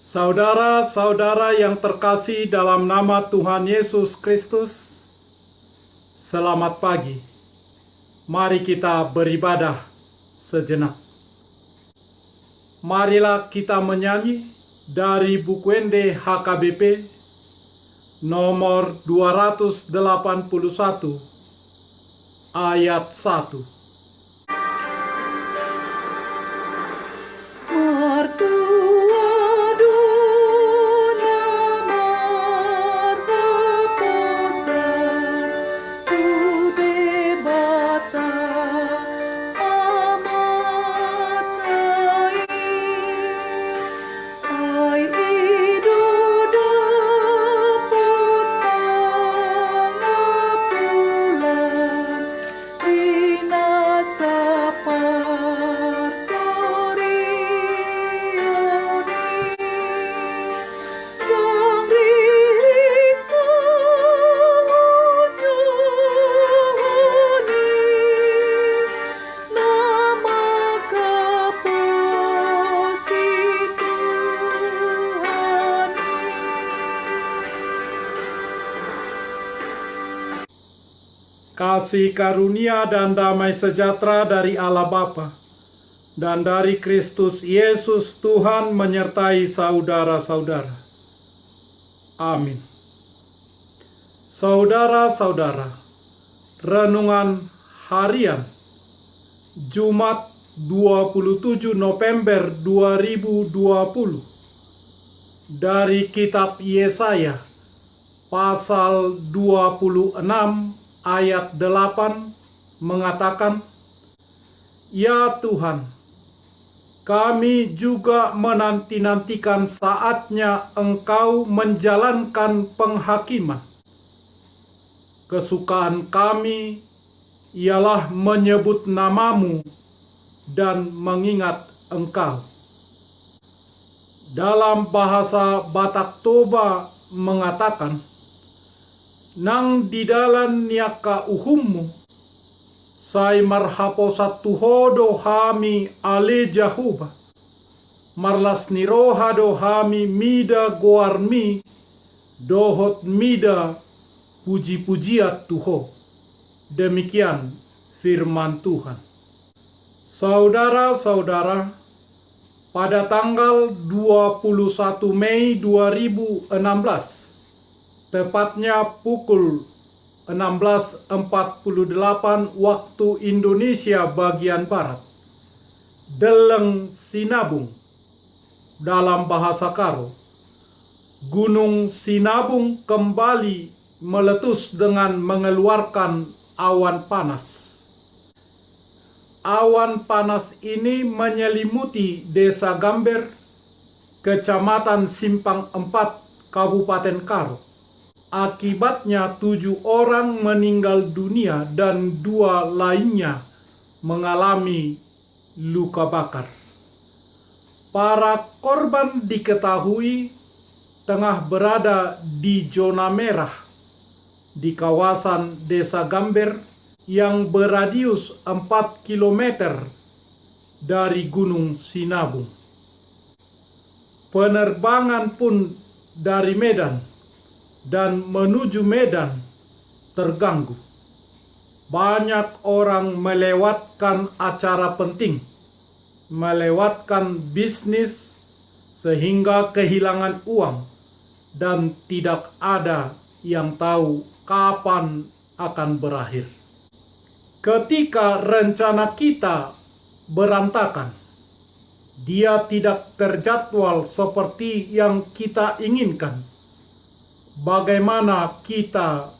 Saudara-saudara yang terkasih dalam nama Tuhan Yesus Kristus, selamat pagi. Mari kita beribadah sejenak. Marilah kita menyanyi dari buku Ende HKBP nomor 281 ayat 1. Kasih karunia dan damai sejahtera dari Allah Bapa dan dari Kristus Yesus Tuhan menyertai saudara-saudara. Amin. Saudara-saudara, renungan harian Jumat 27 November 2020 dari kitab Yesaya pasal 26 ayat 8 mengatakan, "Ya Tuhan, kami juga menanti-nantikan saatnya Engkau menjalankan penghakiman. Kesukaan kami ialah menyebut namamu dan mengingat Engkau." Dalam bahasa Batak Toba mengatakan, "Nang di dalan niaka uhummu, sai marhaposat tuhodo hami ale Jahuba, marlas nirohado hami mida goarmi, dohot mida puji-pujiat Tuho." Demikian firman Tuhan. Saudara-saudara, pada tanggal 21 Mei 2016, tepatnya pukul 16.48 waktu Indonesia bagian Barat, Deleng Sinabung, dalam bahasa Karo, Gunung Sinabung kembali meletus dengan mengeluarkan awan panas. Awan panas ini menyelimuti Desa Gamber, Kecamatan Simpang 4, Kabupaten Karo. Akibatnya 7 orang meninggal dunia dan 2 lainnya mengalami luka bakar. Para korban diketahui tengah berada di zona merah di kawasan Desa Gamber yang beradius 4 km dari Gunung Sinabung. Penerbangan pun dari Medan dan menuju Medan terganggu. Banyak orang melewatkan acara penting, melewatkan bisnis, sehingga kehilangan uang dan tidak ada yang tahu kapan akan berakhir. Ketika rencana kita berantakan, dia tidak terjadwal seperti yang kita inginkan. Bagaimana kita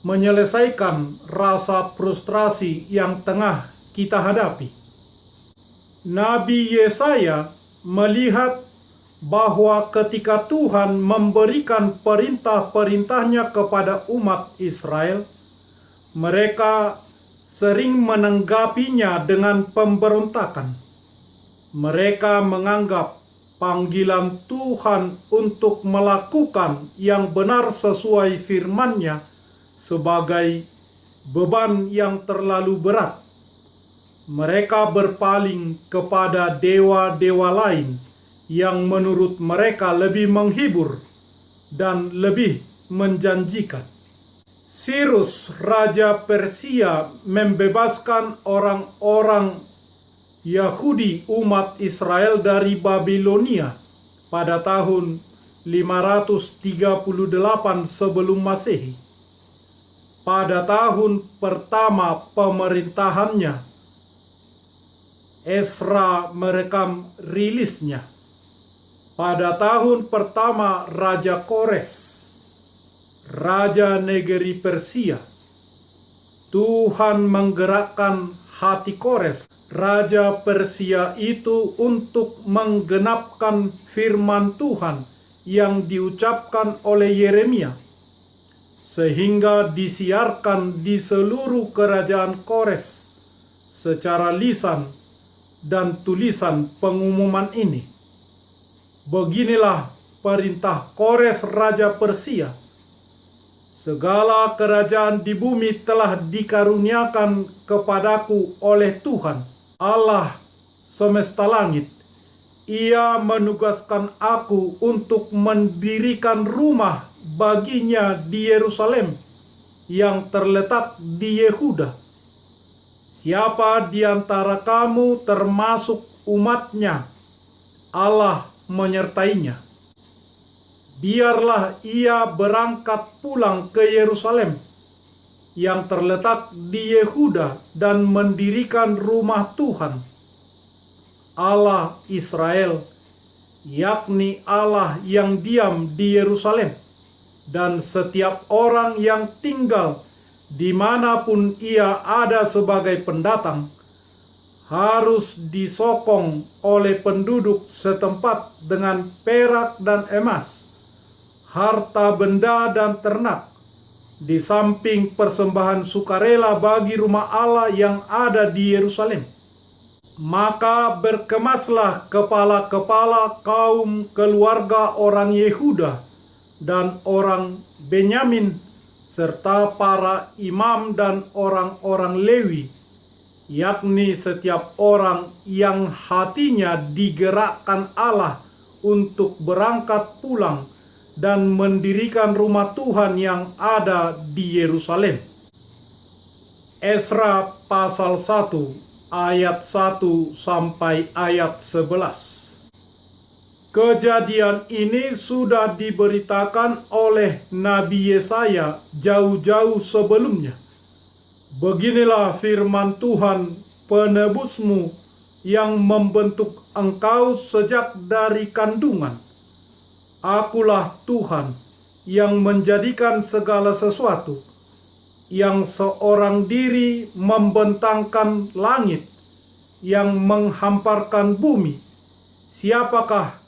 menyelesaikan rasa frustrasi yang tengah kita hadapi? Nabi Yesaya melihat bahwa ketika Tuhan memberikan perintah-perintahnya kepada umat Israel, mereka sering menanggapinya dengan pemberontakan. Mereka menganggap panggilan Tuhan untuk melakukan yang benar sesuai firman-Nya sebagai beban yang terlalu berat. Mereka berpaling kepada dewa-dewa lain yang menurut mereka lebih menghibur dan lebih menjanjikan. Sirus, Raja Persia, membebaskan orang-orang Yahudi umat Israel dari Babilonia pada tahun 538 sebelum Masehi. Pada tahun pertama pemerintahannya, Ezra merekam rilisnya. Pada tahun pertama Raja Kores, Raja negeri Persia, Tuhan menggerakkan hati Kores, Raja Persia itu untuk menggenapkan firman Tuhan yang diucapkan oleh Yeremia, sehingga disiarkan di seluruh kerajaan Kores secara lisan dan tulisan pengumuman ini. Beginilah perintah Kores Raja Persia. Segala kerajaan di bumi telah dikaruniakan kepadaku oleh Tuhan, Allah semesta langit. Ia menugaskan aku untuk mendirikan rumah baginya di Yerusalem yang terletak di Yehuda. Siapa di antara kamu termasuk umatnya, Allah menyertainya. Biarlah ia berangkat pulang ke Yerusalem yang terletak di Yehuda dan mendirikan rumah Tuhan, Allah Israel, yakni Allah yang diam di Yerusalem, dan setiap orang yang tinggal dimanapun ia ada sebagai pendatang, harus disokong oleh penduduk setempat dengan perak dan emas, harta benda dan ternak, di samping persembahan sukarela bagi rumah Allah yang ada di Yerusalem. Maka berkemaslah kepala-kepala kaum keluarga orang Yehuda dan orang Benyamin, serta para imam dan orang-orang Lewi, yakni setiap orang yang hatinya digerakkan Allah untuk berangkat pulang dan mendirikan rumah Tuhan yang ada di Yerusalem. Ezra pasal 1 ayat 1 sampai ayat 11. Kejadian ini sudah diberitakan oleh Nabi Yesaya jauh-jauh sebelumnya. Beginilah firman Tuhan penebusmu yang membentuk engkau sejak dari kandungan. Akulah Tuhan yang menjadikan segala sesuatu, yang seorang diri membentangkan langit, yang menghamparkan bumi. Siapakah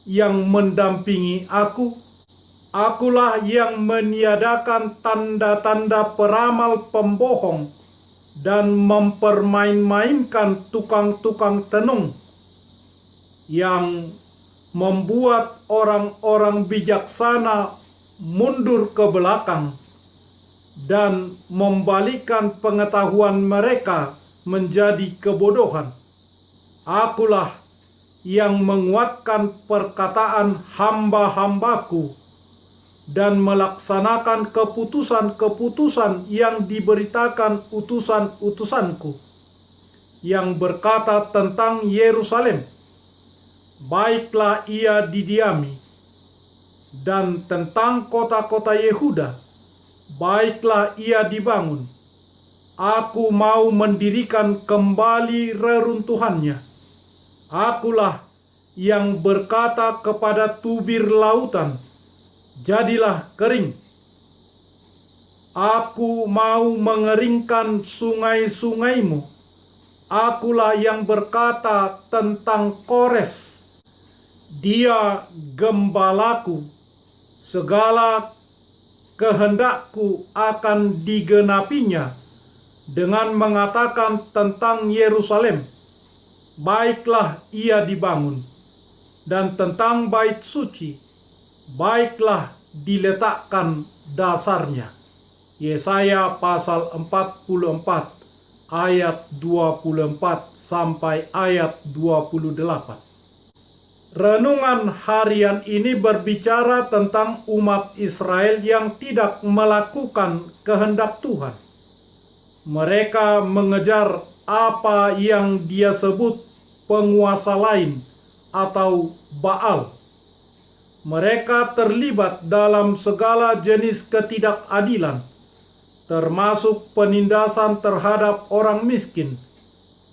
yang mendampingi aku? Akulah yang meniadakan tanda-tanda peramal pembohong dan mempermain-mainkan tukang-tukang tenung, yang membuat orang-orang bijaksana mundur ke belakang dan membalikkan pengetahuan mereka menjadi kebodohan. Akulah yang menguatkan perkataan hamba-hambaku dan melaksanakan keputusan-keputusan yang diberitakan utusan-utusanku, yang berkata tentang Yerusalem, baiklah ia didiami, dan tentang kota-kota Yehuda, baiklah ia dibangun. Aku mau mendirikan kembali reruntuhannya. Akulah yang berkata kepada tubir lautan, jadilah kering. Aku mau mengeringkan sungai-sungaimu. Akulah yang berkata tentang Kores, dia gembalaku. Segala kehendakku akan digenapinya, dengan mengatakan tentang Yerusalem, baiklah ia dibangun, dan tentang bait suci, baiklah diletakkan dasarnya. Yesaya pasal 44 ayat 24 sampai ayat 28. Renungan harian ini berbicara tentang umat Israel yang tidak melakukan kehendak Tuhan. Mereka mengejar apa yang dia sebut penguasa lain atau Baal. Mereka terlibat dalam segala jenis ketidakadilan, termasuk penindasan terhadap orang miskin,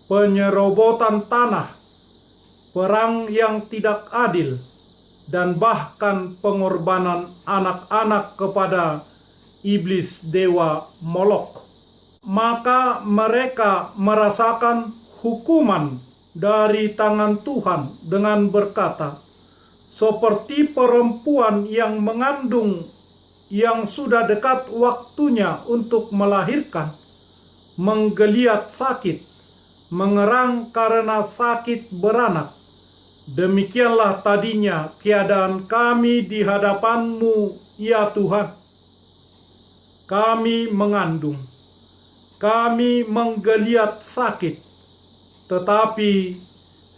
penyerobotan tanah, perang yang tidak adil, dan bahkan pengorbanan anak-anak kepada iblis dewa Molok. Maka mereka merasakan hukuman dari tangan Tuhan dengan berkata, seperti perempuan yang mengandung yang sudah dekat waktunya untuk melahirkan, menggeliat sakit, mengerang karena sakit beranak. Demikianlah tadinya keadaan kami di hadapan-Mu, ya Tuhan. Kami mengandung, kami menggeliat sakit, tetapi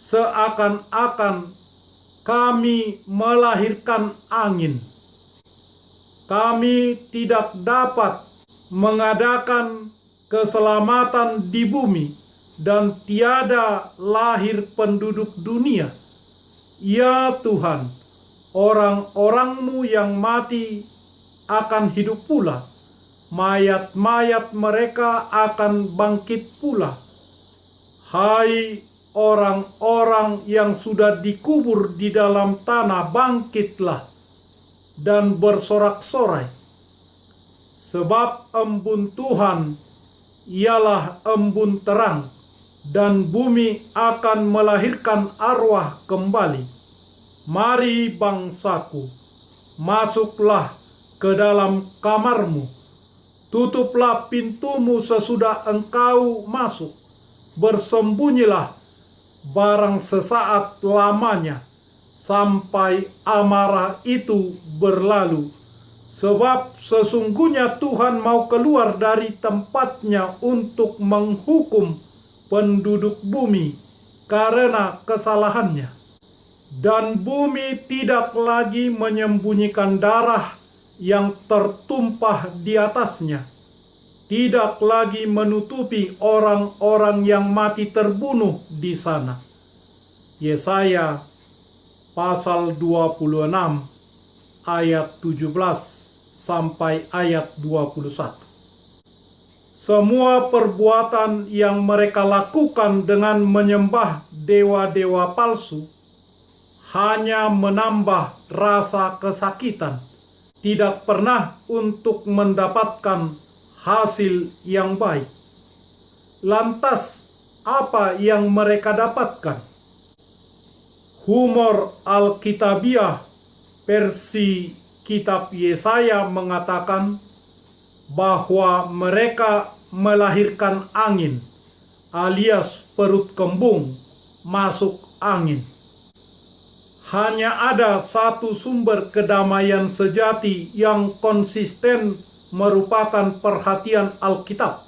seakan-akan kami melahirkan angin. Kami tidak dapat mengadakan keselamatan di bumi, dan tiada lahir penduduk dunia. Ya Tuhan, orang-orang-Mu yang mati akan hidup pula, mayat-mayat mereka akan bangkit pula. Hai orang-orang yang sudah dikubur di dalam tanah, bangkitlah dan bersorak-sorai. Sebab embun Tuhan ialah embun terang, dan bumi akan melahirkan arwah kembali. Mari bangsaku, masuklah ke dalam kamarmu, tutuplah pintumu sesudah engkau masuk, bersembunyilah barang sesaat lamanya, sampai amarah itu berlalu. Sebab sesungguhnya Tuhan mau keluar dari tempatnya untuk menghukum penduduk bumi karena kesalahannya. Dan bumi tidak lagi menyembunyikan darah yang tertumpah di atasnya, tidak lagi menutupi orang-orang yang mati terbunuh di sana. Yesaya pasal 26 ayat 17 sampai ayat 21. Semua perbuatan yang mereka lakukan dengan menyembah dewa-dewa palsu hanya menambah rasa kesakitan, tidak pernah untuk mendapatkan hasil yang baik. Lantas, apa yang mereka dapatkan? Humor Alkitabiah versi Kitab Yesaya mengatakan bahwa mereka melahirkan angin, alias perut kembung masuk angin. Hanya ada satu sumber kedamaian sejati yang konsisten merupakan perhatian Alkitab,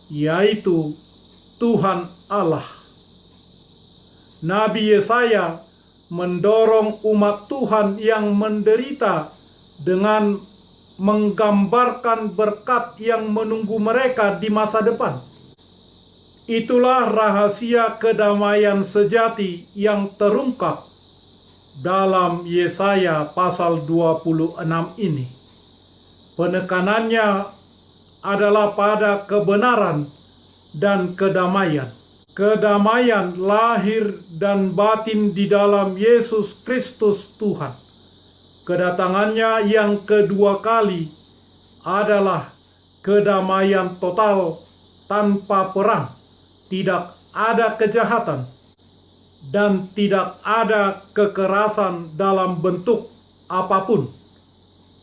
yaitu Tuhan Allah. Nabi Yesaya mendorong umat Tuhan yang menderita dengan menggambarkan berkat yang menunggu mereka di masa depan. Itulah rahasia kedamaian sejati yang terungkap dalam Yesaya pasal 26 ini. Penekanannya adalah pada kebenaran dan kedamaian. Kedamaian lahir dan batin di dalam Yesus Kristus Tuhan. Kedatangannya yang kedua kali adalah kedamaian total tanpa perang, tidak ada kejahatan, dan tidak ada kekerasan dalam bentuk apapun.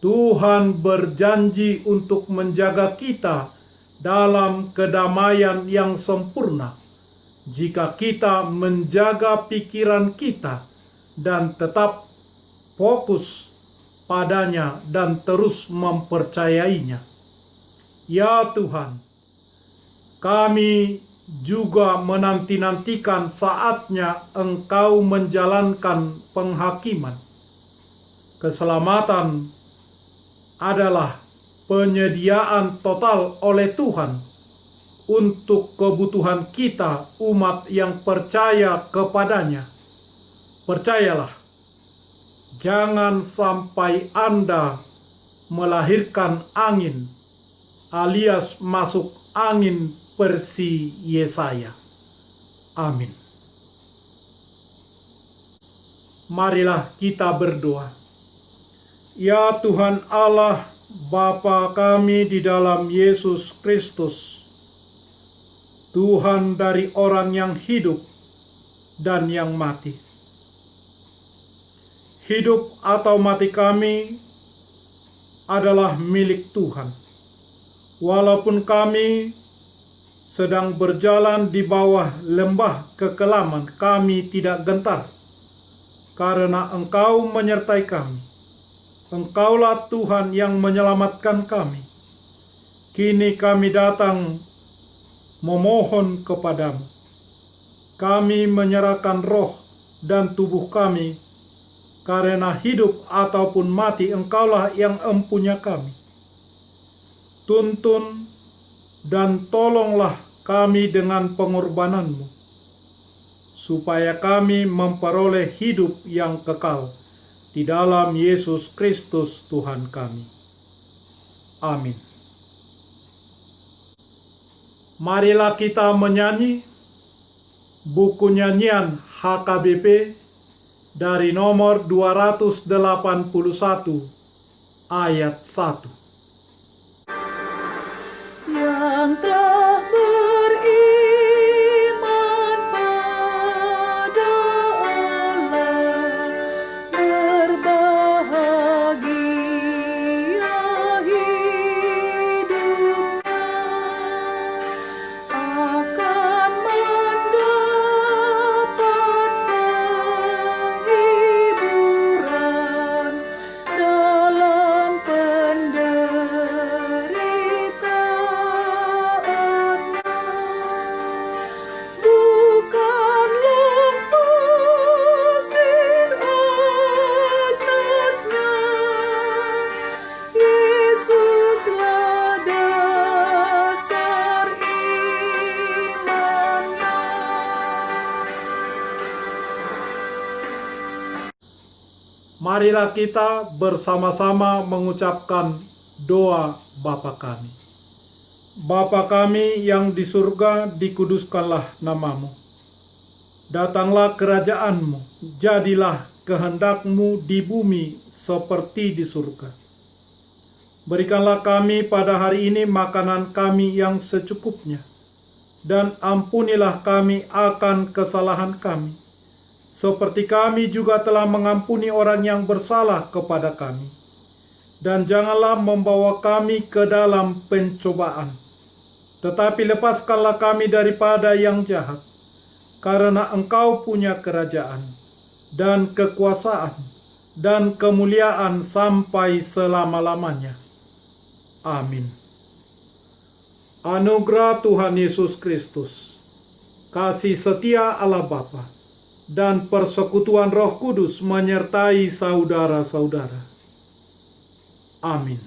Tuhan berjanji untuk menjaga kita dalam kedamaian yang sempurna jika kita menjaga pikiran kita dan tetap fokus padanya dan terus mempercayainya. Ya Tuhan, kami juga menanti-nantikan saatnya engkau menjalankan penghakiman. Keselamatan adalah penyediaan total oleh Tuhan untuk kebutuhan kita, umat yang percaya kepadanya. Percayalah, jangan sampai Anda melahirkan angin alias masuk angin versi Yesaya. Amin. Marilah kita berdoa. Ya Tuhan Allah, Bapa kami di dalam Yesus Kristus, Tuhan dari orang yang hidup dan yang mati. Hidup atau mati kami adalah milik Tuhan. Walaupun kami sedang berjalan di bawah lembah kekelaman, kami tidak gentar, karena Engkau menyertai kami. Engkaulah Tuhan yang menyelamatkan kami. Kini kami datang memohon kepadamu. Kami menyerahkan roh dan tubuh kami, karena hidup ataupun mati Engkaulah yang empunya kami. Tuntun dan tolonglah kami dengan pengorbanan-Mu, supaya kami memperoleh hidup yang kekal di dalam Yesus Kristus Tuhan kami. Amin. Marilah kita menyanyi buku nyanyian HKBP dari nomor 281 ayat 1. Yang telah beriman pada Allah, berbahagia hidupnya, akan mendapat penghiburan dalam Marilah kita bersama-sama mengucapkan doa Bapa kami. Bapa kami yang di surga, dikuduskanlah namamu. Datanglah kerajaan-Mu, jadilah kehendak-Mu di bumi seperti di surga. Berikanlah kami pada hari ini makanan kami yang secukupnya, dan ampunilah kami akan kesalahan kami, seperti kami juga telah mengampuni orang yang bersalah kepada kami. Dan janganlah membawa kami ke dalam pencobaan, tetapi lepaskanlah kami daripada yang jahat. Karena Engkau punya kerajaan, dan kekuasaan, dan kemuliaan sampai selama-lamanya. Amin. Anugerah Tuhan Yesus Kristus, kasih setia Allah Bapa, dan persekutuan Roh Kudus menyertai saudara-saudara. Amin.